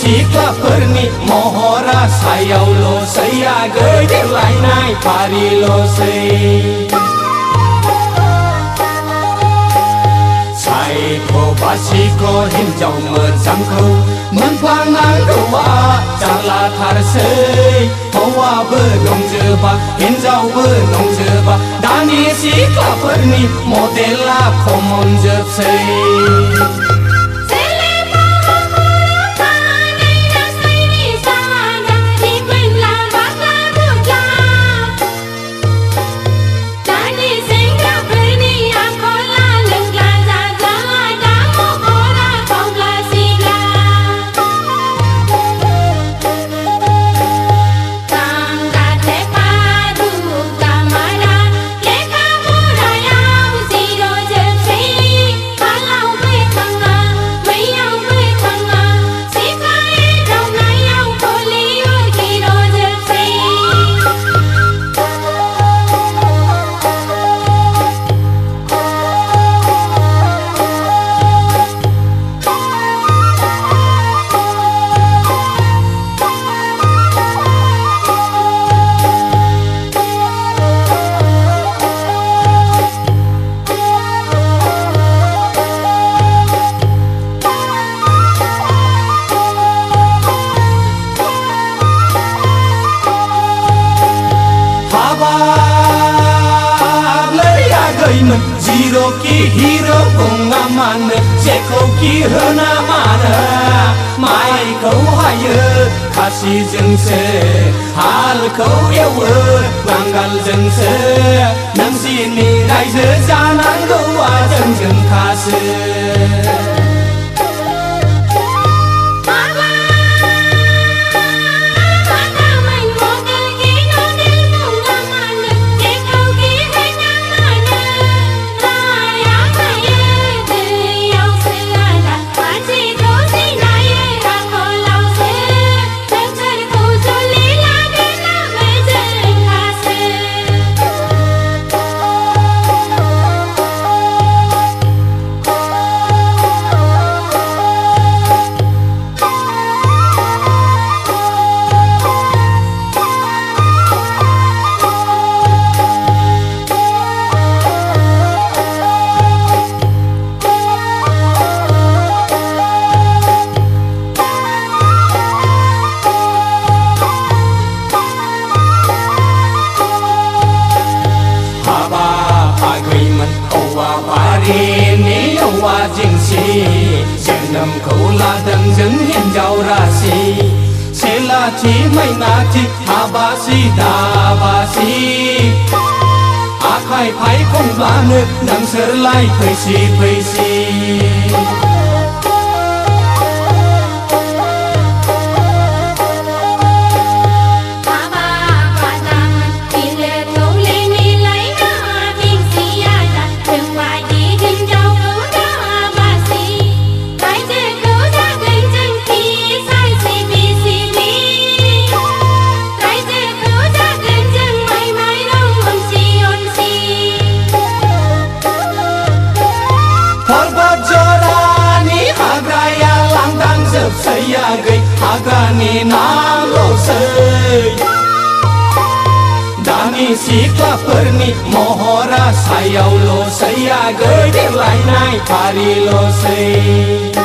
सिख्लाफोरनि महरा सायावल'सै आगै देलायनाय फारिल'सै सायख' बासिख' हिन्जाव मोजांखौ मोनफ्लांनांगौआ जारलाथारसै हौवाबो दंजोबा हिन्जावबो दंजोबा दानि सिख्लाफोरनि मडेला खमन जोबसै जिरो कि हिरो बुङा मानो जेखौ कि होना मानो माइखौ हायो खासिजोंसो हालखौ एवो बांगालजोंसो नोंसिनि रायजो जानांगौआ जोंजोंखासो जोनोमखौ लादों जों हिन्जाव रासि सेलाथि मैनाथि हाबासि दाबासि आखाइ फायखनब्लानो नोंसोरलाय फैसि फैसि आगै हाग्रानि नाल'सै दानि सिख्लाफोरनि महरा सायावल'सै आगै देलायनाय फारिल'सै